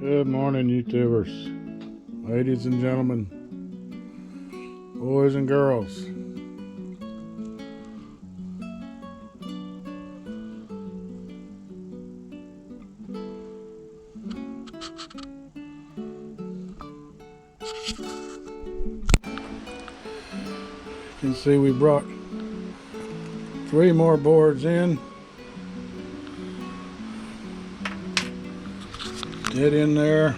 Good morning, YouTubers, ladies and gentlemen, boys and girls. You can see we brought 3 more boards in. Dead in there.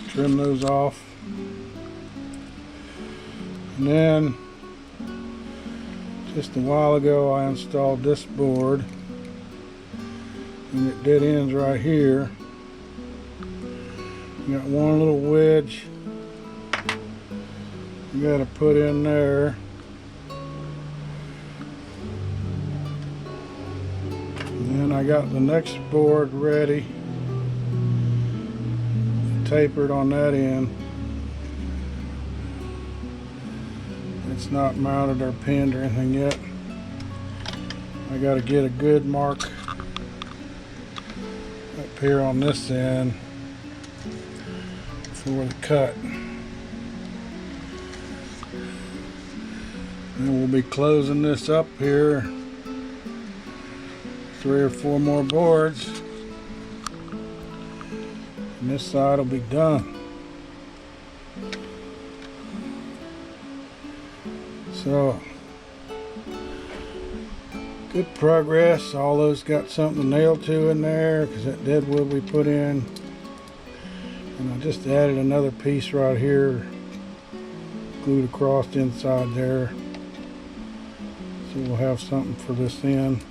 Trim those off. And then just a while ago I installed this board, and it dead ends right here. You got one little wedge you got to put in there. And then I got the next board ready, tapered on that end. It's not mounted or pinned or anything yet. I got to get a good mark up here on this end for the cut. And we'll be closing this up here. 3 or 4 more boards, and this side will be done. So, good progress. All those got something to nail to in there because that dead wood we put in. And I just added another piece right here, glued across the inside there. So we'll have something for this end.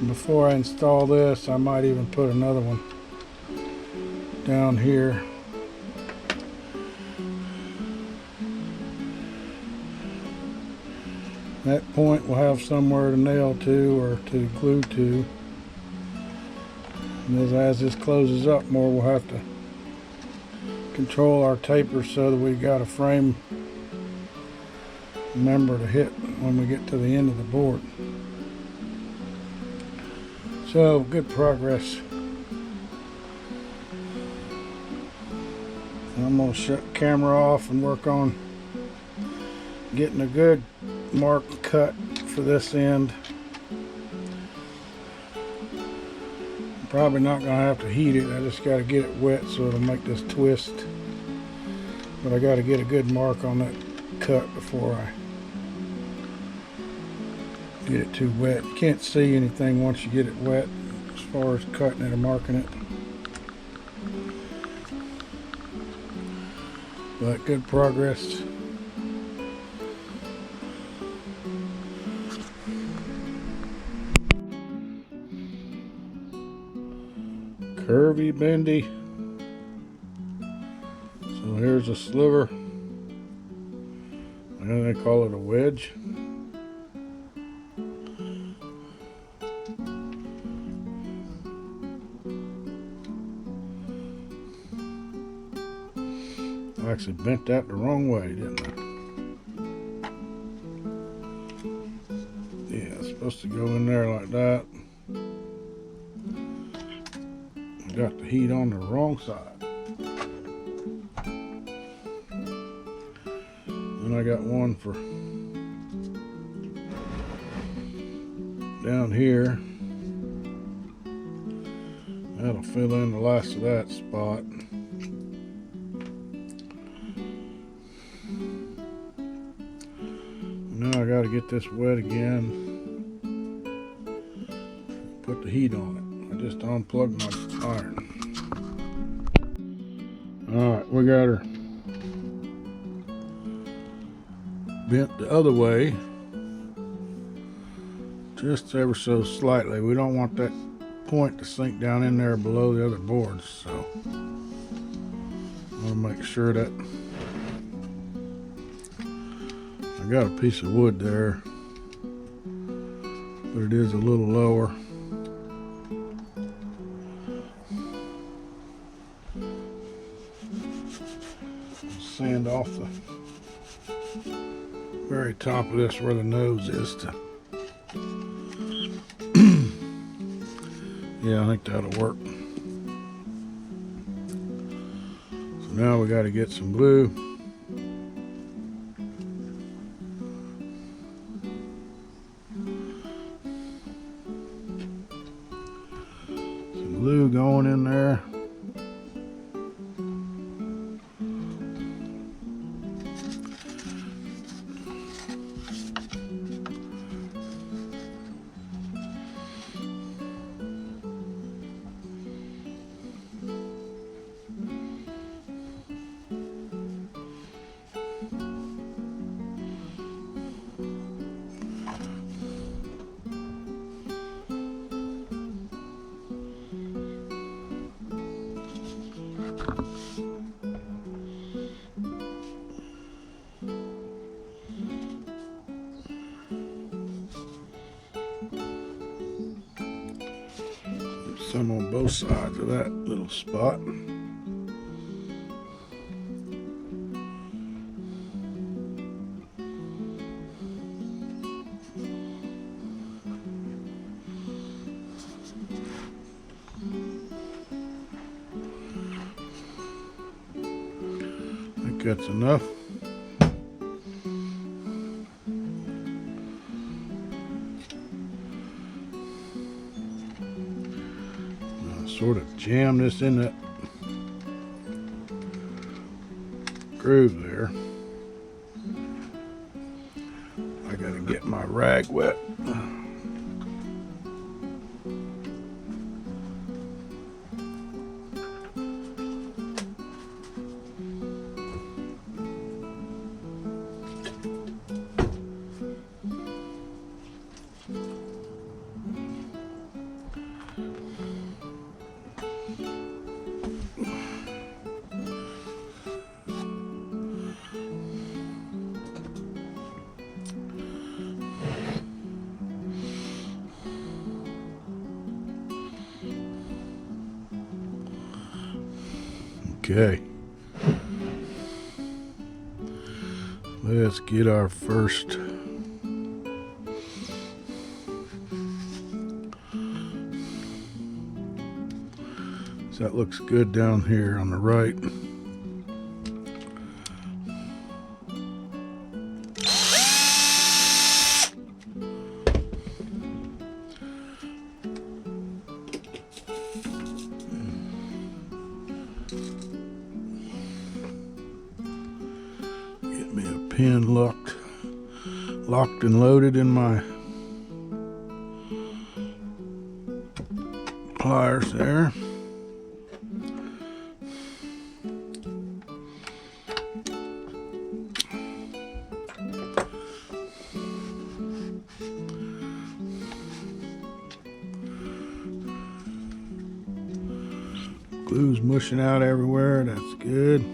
Before I install this, I might even put another one down here. That point we'll have somewhere to nail to or to glue to. And as this closes up more, we'll have to control our taper so that we got a frame member to hit when we get to the end of the board. So, good progress. I'm going to shut the camera off and work on getting a good mark cut for this end. I'm probably not going to have to heat it. I just got to get it wet so it'll make this twist. But I got to get a good mark on that cut before I get it too wet. You can't see anything once you get it wet as far as cutting it or marking it. But good progress. Curvy, bendy. So here's a sliver. And they call it a wedge. I actually bent that the wrong way, didn't I? Yeah, it's supposed to go in there like that. I got the heat on the wrong side. And I got one for down here. That'll fill in the last of that spot. Now I got to get this wet again. Put the heat on it. I just unplugged my iron. Alright, we got her bent the other way. Just ever so slightly. We don't want that point to sink down in there below the other boards. So I want to make sure that I got a piece of wood there, but it is a little lower. Sand off the very top of this where the nose is to Yeah, I think that'll work. So now we got to get some glue. Some glue going in there. Some on both sides of that little spot. I think that's enough. Sort of jam this in that groove there. I gotta get my rag wet. Okay, let's get our first so that looks good down here on the right. Pin locked and loaded in my pliers there. Glue's mushing out everywhere, that's good.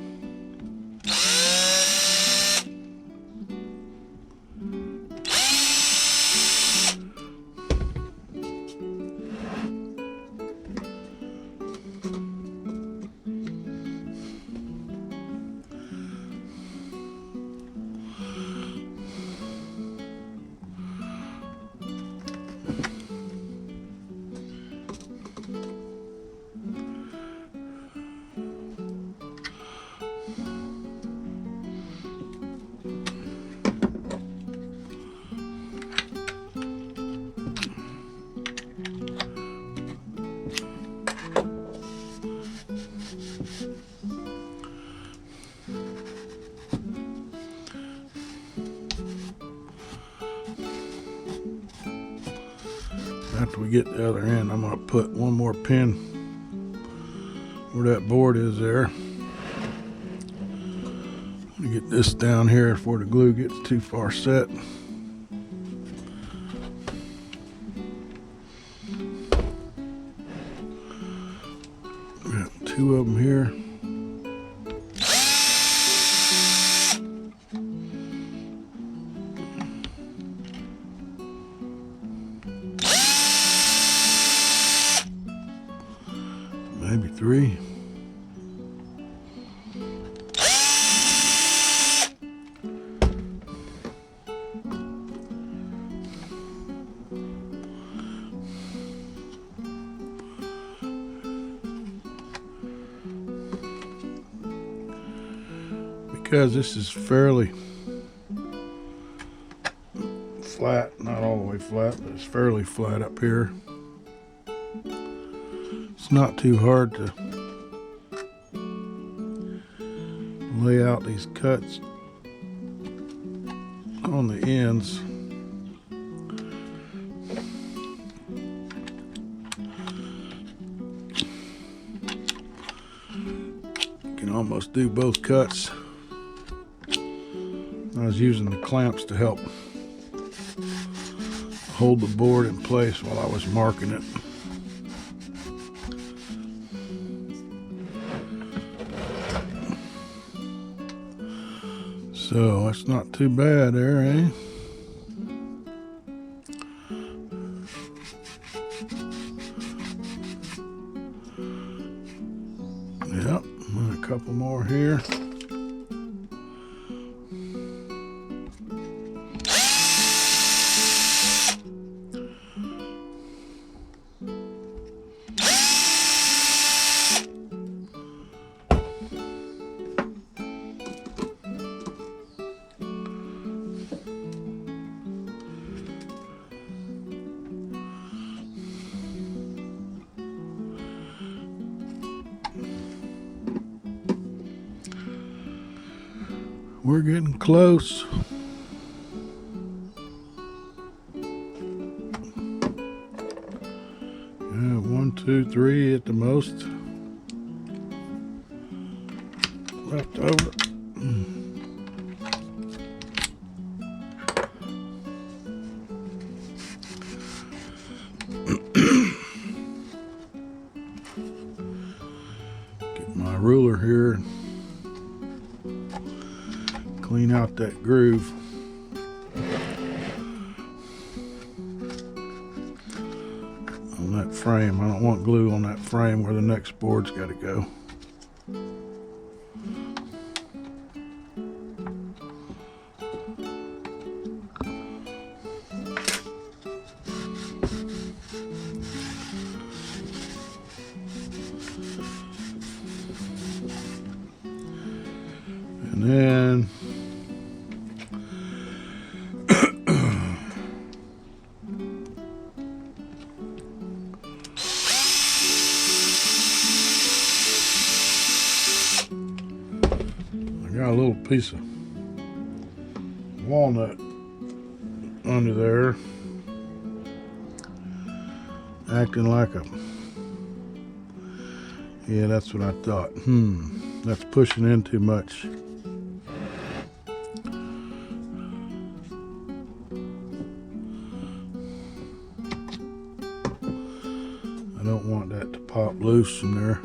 After we get the other end, I'm going to put one more pin where that board is there. I'm going to get this down here before the glue gets too far set. Got two of them here. Maybe three. because this is fairly flat, not all the way flat, but it's fairly flat up here. It's not too hard to lay out these cuts on the ends. You can almost do both cuts. I was using the clamps to help hold the board in place while I was marking it. So that's not too bad there, eh? Yep, and a couple more here. We're getting close. Yeah, 1, 2, 3 at the most. Left over. Get my ruler here. Clean out that groove. On that frame. I don't want glue on that frame where the next board's got to go. And then I got a little piece of walnut under there, acting like a, yeah, that's what I thought. That's pushing in too much. I don't want that to pop loose from there.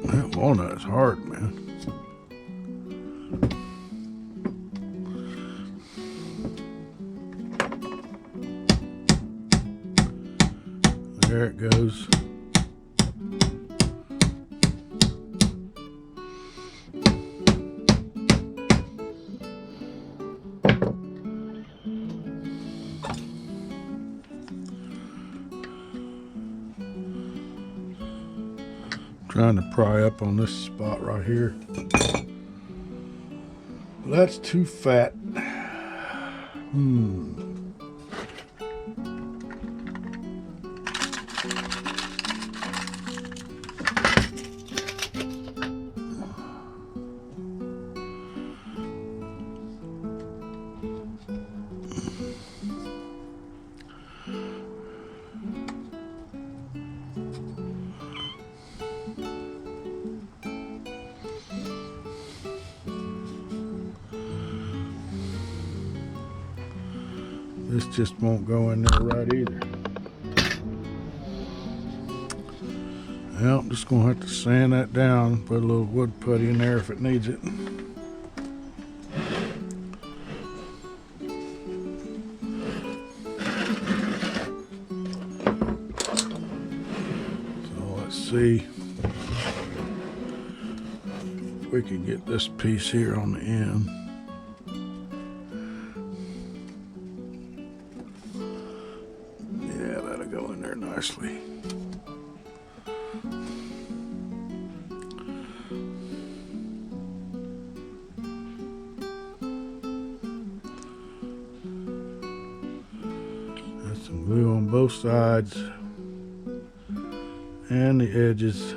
That walnut is hard, man. There it goes. Trying to pry up on this spot right here. That's too fat. This just won't go in there right either. Well, I'm just gonna have to sand that down, put a little wood putty in there if it needs it. So let's see. we could get this piece here on the end. Yeah, that'll go in there nicely. Got some glue on both sides and the edges.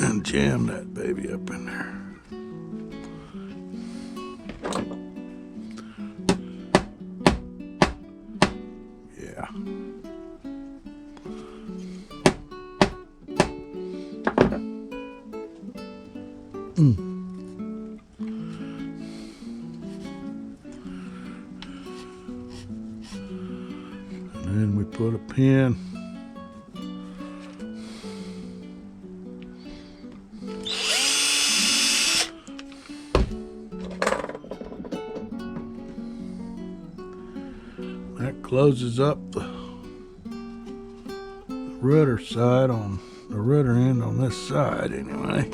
And jam that baby up in there. Yeah. And then we put a pin. That closes up the rudder side on the rudder end on this side anyway.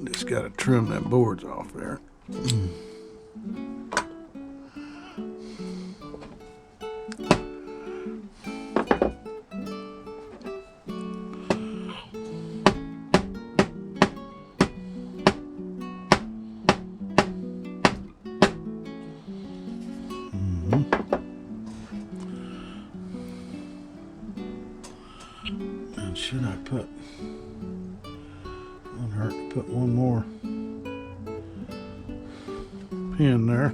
Just got to trim that boards off there. And should I put, wouldn't hurt to put one more pin there.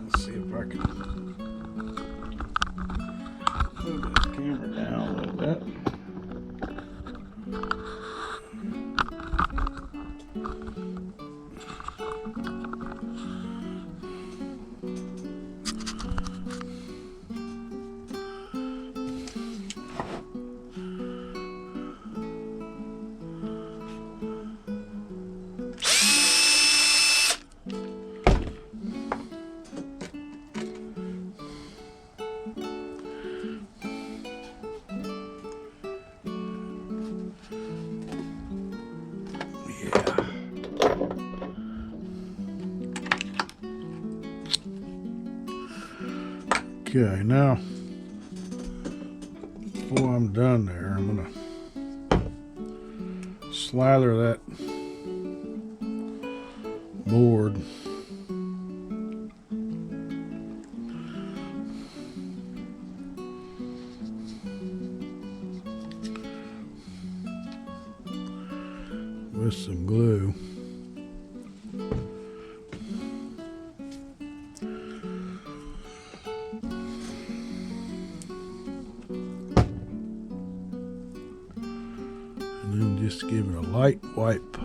Let's see if I can move this camera down a little bit. Okay, now before I'm done there, I'm gonna slather that board with some glue. And then just give it a light wipe.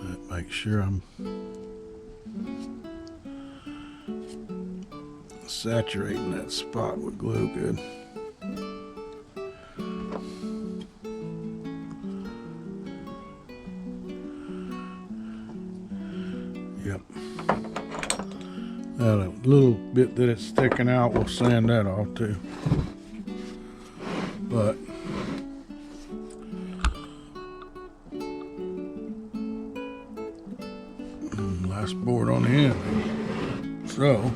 That makes sure I'm saturating that spot with glue good. Yep. Now a little bit that it's sticking out, we'll sand that off too. But last board on the end. So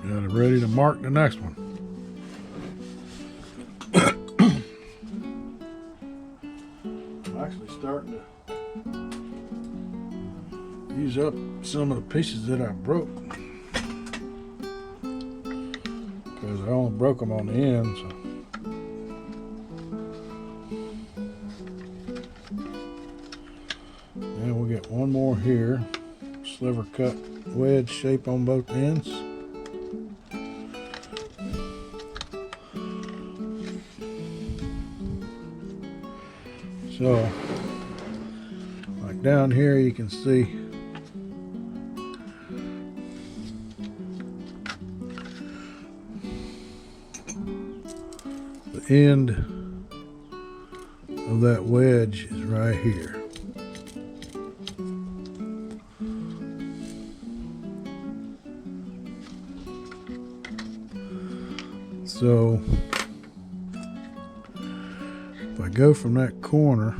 got it ready to mark the next one. I'm actually starting to use up some of the pieces that I broke, because I only broke them on the end. So. And we'll get one more here, sliver cut wedge shape on both ends. So, like down here you can see the end of that wedge is right here. So if I go from that corner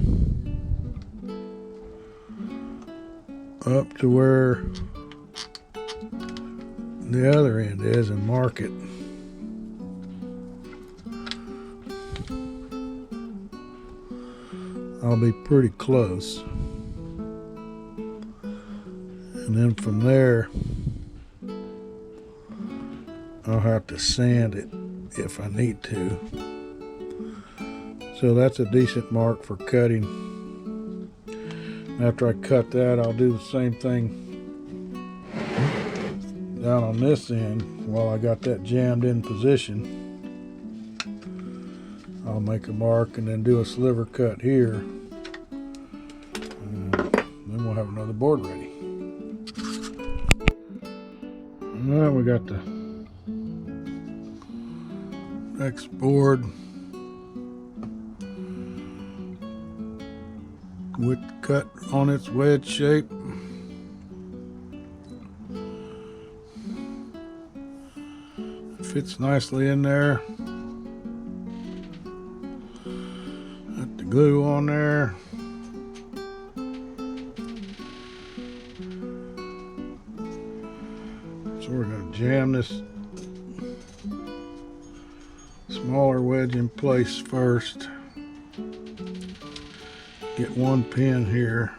up to where the other end is and mark it, I'll be pretty close. And then from there, I'll have to sand it if I need to. So that's a decent mark for cutting. After I cut that, I'll do the same thing down on this end while I got that jammed in position. I'll make a mark and then do a sliver cut here. And then we'll have another board ready. Now we got the next board with cut on its wedge shape. It fits nicely in there. Got the glue on there. So we're going to jam this smaller wedge in place first. Get one pin here.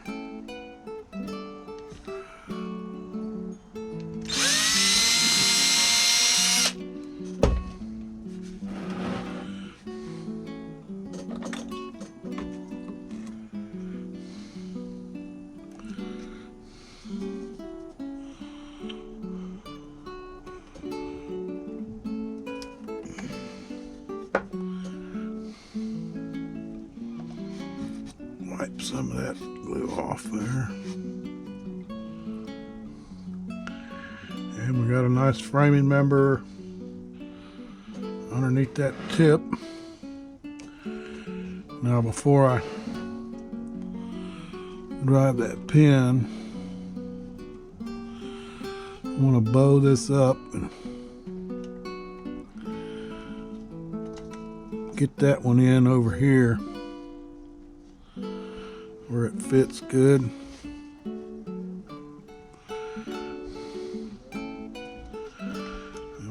Wipe some of that glue off there. And we got a nice framing member underneath that tip. Now before I drive that pin, I want to bow this up and get that one in over here where it fits good. And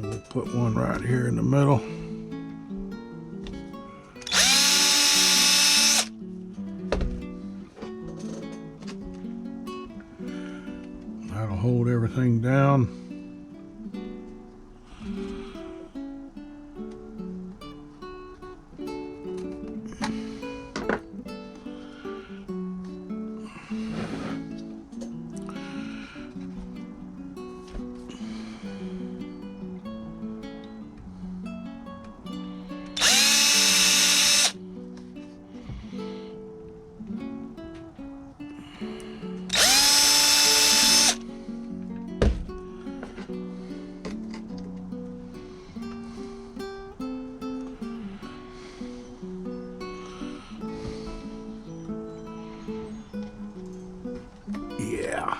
we'll put one right here in the middle. That'll hold everything down. Yeah.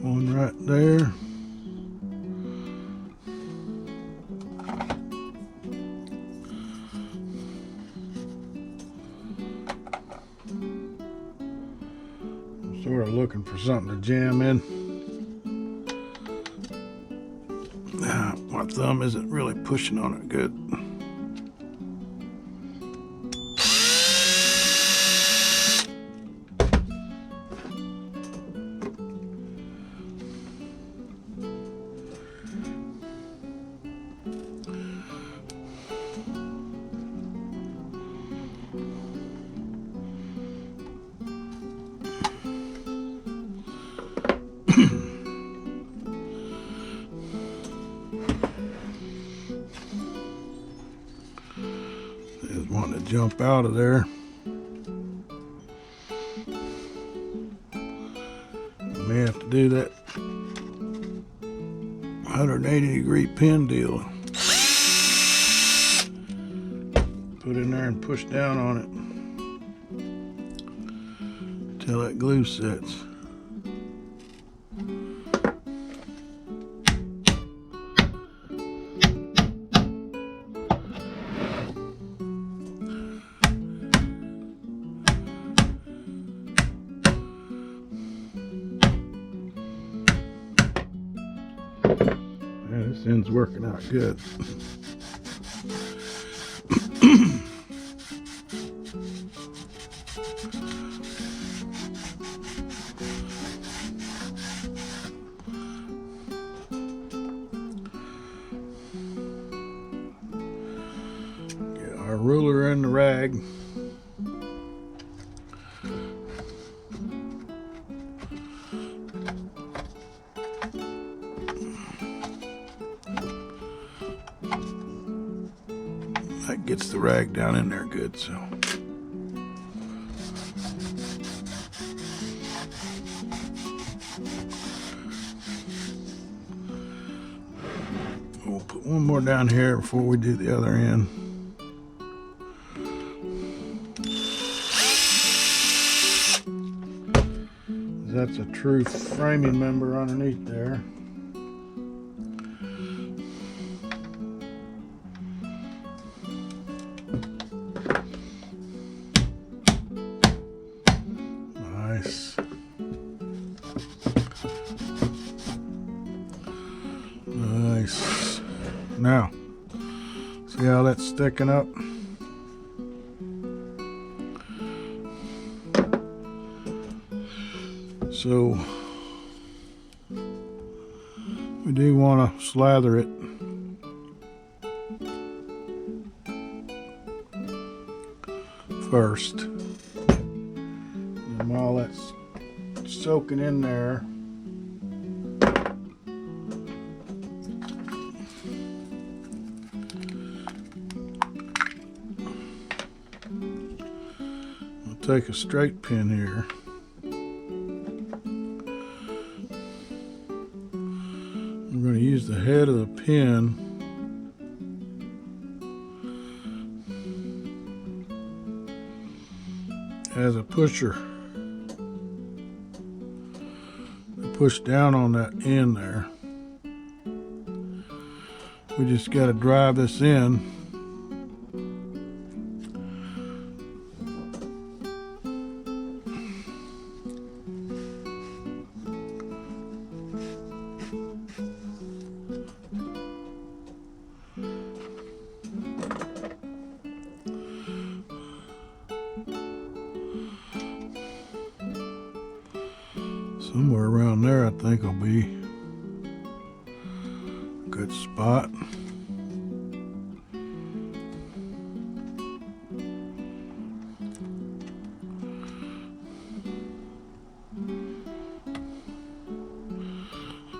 One right there. I'm sort of looking for something to jam in. My thumb isn't really pushing on it good. is wanting to jump out of there. May have to do that 180-degree pin deal. Put in there and push down on it until that glue sets. This end's working out good. Get our ruler and the rag. That gets the rag down in there good, so. We'll put one more down here before we do the other end. That's a true framing member underneath there. Nice. Nice. Now, see how that's sticking up? So, we do want to slather it. First. And while that's soaking in there, I'll take a straight pin here. I'm going to use the head of the pin as a pusher to push down on that end there. We just got to drive this in. Somewhere around there I think will be a good spot.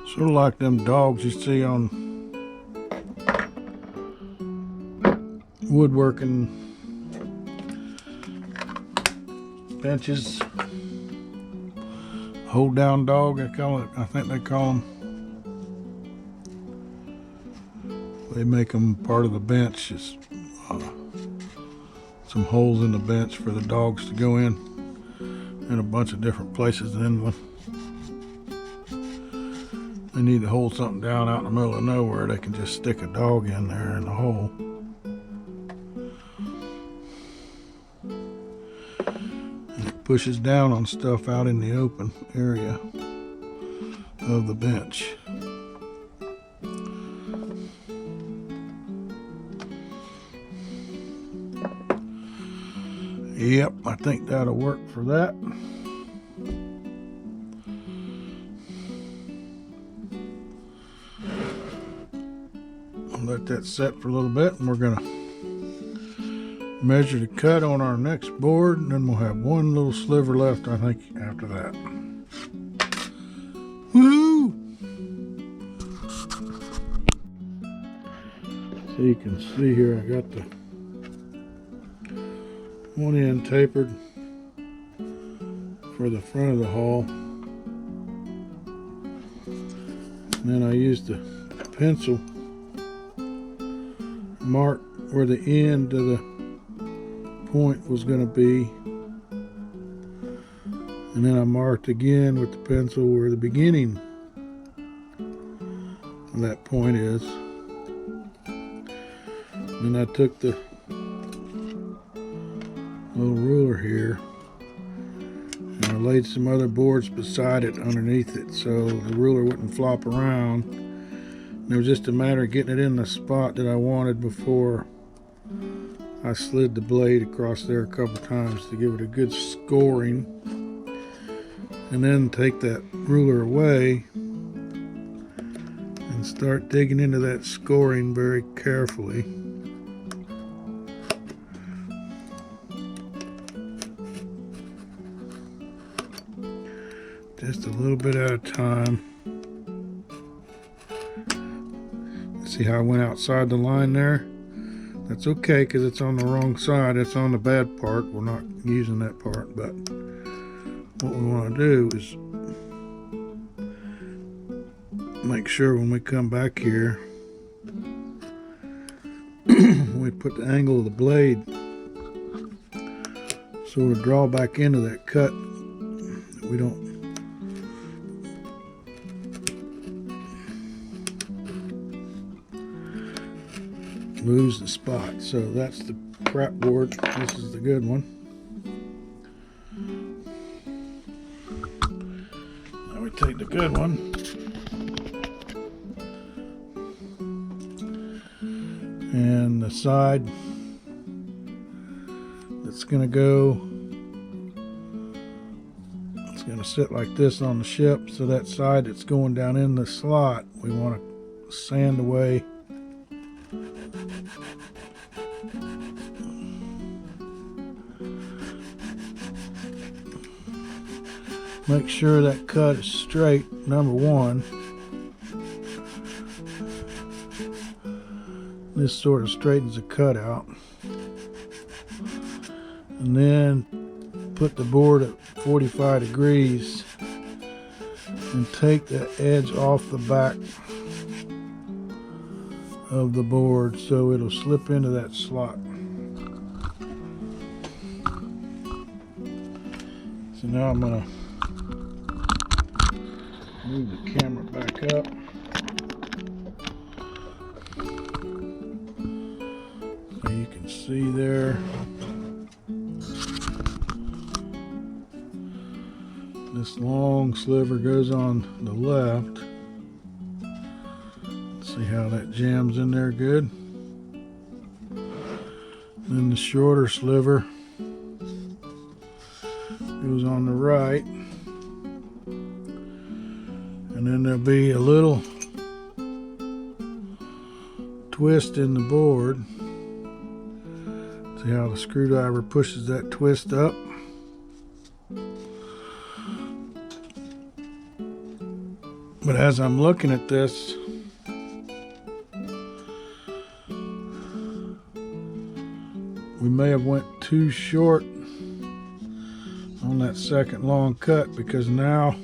Sort of like them dogs you see on woodworking benches. Hold down dog, I think they call them. They make them part of the bench. It's, some holes in the bench for the dogs to go in a bunch of different places. And then when they need to hold something down out in the middle of nowhere, they can just stick a dog in there in the hole. Pushes down on stuff out in the open area of the bench. Yep, I think that'll work for that. I'll let that set for a little bit, and we're gonna measure the cut on our next board, and then we'll have one little sliver left, I think, after that. Woo! So you can see here, I got the one end tapered for the front of the hull. And then I used a pencil, mark where the end of the point was going to be, and then I marked again with the pencil where the beginning of that point is. Then I took the little ruler here and I laid some other boards beside it underneath it so the ruler wouldn't flop around. And it was just a matter of getting it in the spot that I wanted before I slid the blade across there a couple times to give it a good scoring. And then take that ruler away and start digging into that scoring very carefully. Just a little bit at a time. See how I went outside the line there? That's okay because it's on the wrong side. It's on the bad part. We're not using that part, but what we want to do is make sure when we come back here we put the angle of the blade so it'll draw back into that cut. We don't lose the spot. So that's the crap board. This is the good one. Now we take the good one and the side that's going to go, it's going to sit like this on the ship. So that side that's going down in the slot, we want to sand away. Make sure that cut is straight, number one. This sort of straightens the cut out. And then put the board at 45 degrees and take the edge off the back of the board so it'll slip into that slot. So now I'm going to move the camera back up. So you can see there. This long sliver goes on the left. See how that jams in there good. Then the shorter sliver goes on the right. And then there'll be a little twist in the board. See how the screwdriver pushes that twist up? But as I'm looking at this, we may have went too short on that second long cut, because now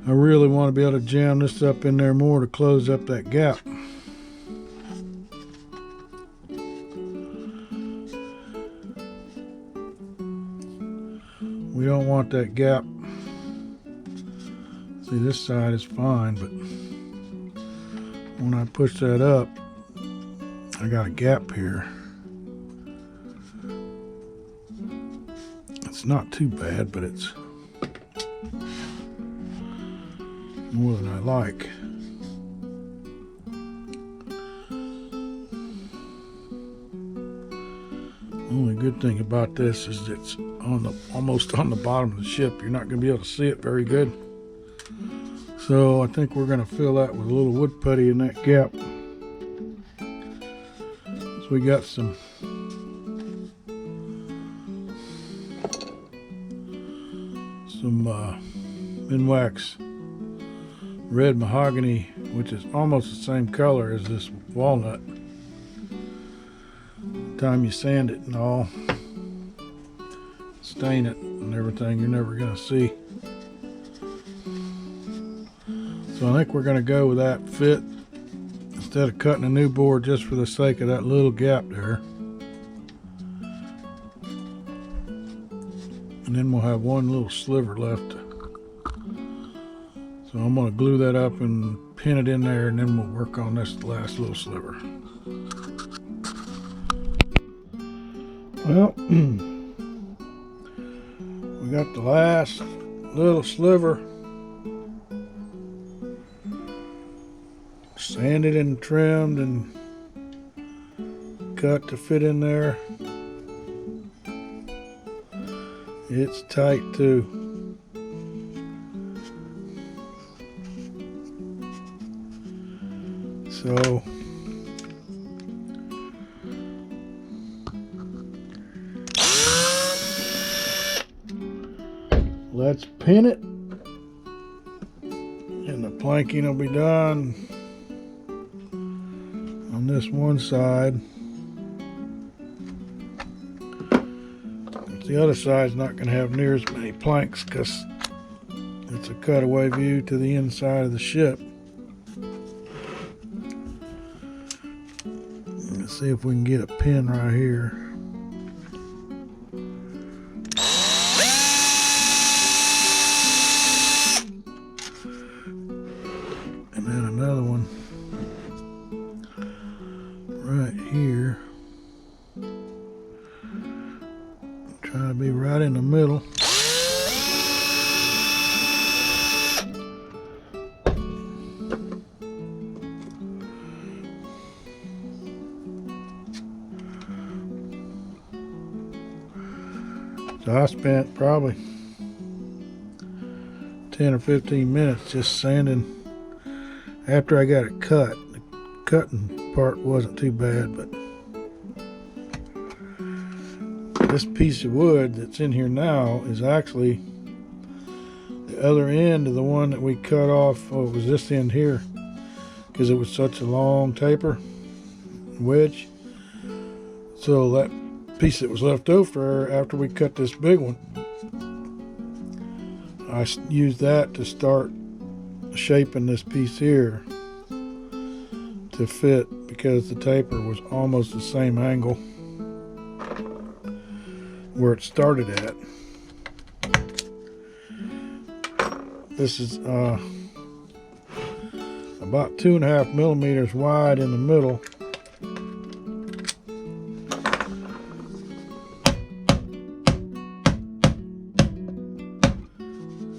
I really want to be able to jam this up in there more to close up that gap. We don't want that gap. See, this side is fine, but when I push that up, I got a gap here. It's not too bad, but it's more than I like. The only good thing about this is it's almost on the bottom of the ship. You're not going to be able to see it very good. So I think we're going to fill that with a little wood putty in that gap. So we got some Minwax red mahogany, which is almost the same color as this walnut. time you sand it and all, stain it and everything, you're never gonna see. So I think we're gonna go with that fit instead of cutting a new board just for the sake of that little gap there. And then we'll have one little sliver left. So I'm gonna glue that up and pin it in there, and then we'll work on this last little sliver. Well, we got the last little sliver sanded and trimmed and cut to fit in there. It's tight too. So let's pin it, and the planking will be done on this one side. The other side's not going to have near as many planks because it's a cutaway view to the inside of the ship. Let's see if we can get a pin right here. And then another one right here. Try to be right in the middle. So I spent probably 10 or 15 minutes just sanding after I got it cut. The cutting part wasn't too bad, but this piece of wood that's in here now is actually the other end of the one that we cut off. Oh, it was this end here because it was such a long taper wedge. So that piece that was left over after we cut this big one, I used that to start shaping this piece here to fit because the taper was almost the same angle where it started at. This is about 2.5 millimeters wide in the middle.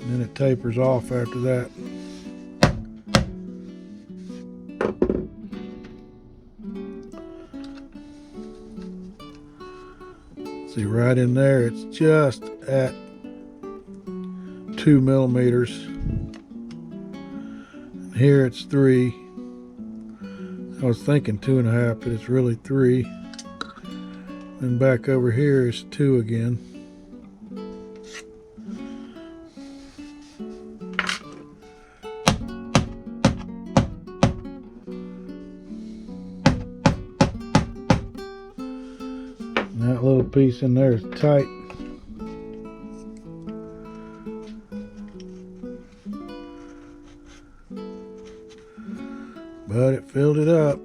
And then it tapers off after that. See, right in there, it's just at 2 millimeters. And here it's 3. I was thinking 2.5, but it's really 3. And back over here is 2 again. That little piece in there is tight. But it filled it up.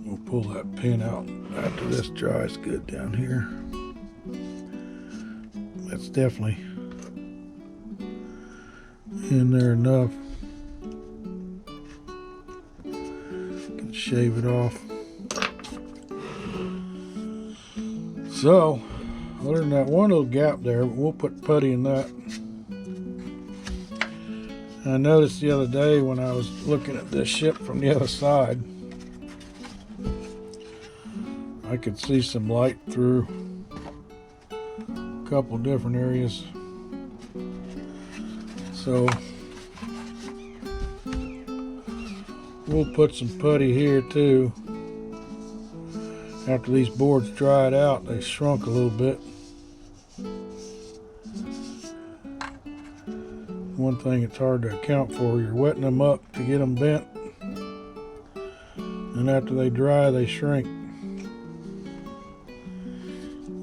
We'll pull that pin out after this dries good down here. That's definitely in there enough. Can shave it off. So, other than that one little gap there, we'll put putty in that. I noticed the other day when I was looking at this ship from the other side, I could see some light through a couple different areas. So we'll put some putty here too. After these boards dried out, they shrunk a little bit. one thing it's hard to account for. You're wetting them up to get them bent, and after they dry, they shrink.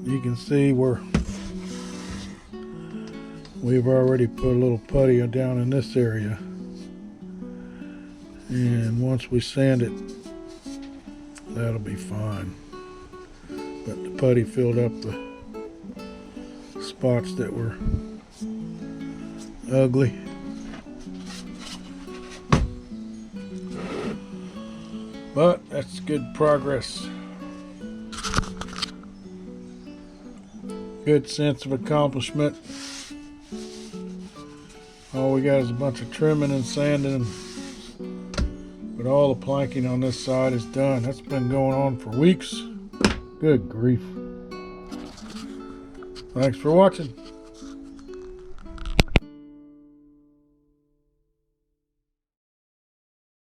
You can see where we've already put a little putty down in this area, and once we sand it, that'll be fine. But the putty filled up the spots that were ugly. But that's good progress. Good sense of accomplishment. All we got is a bunch of trimming and sanding, but all the planking on this side is done. That's been going on for weeks. Good grief. Thanks for watching.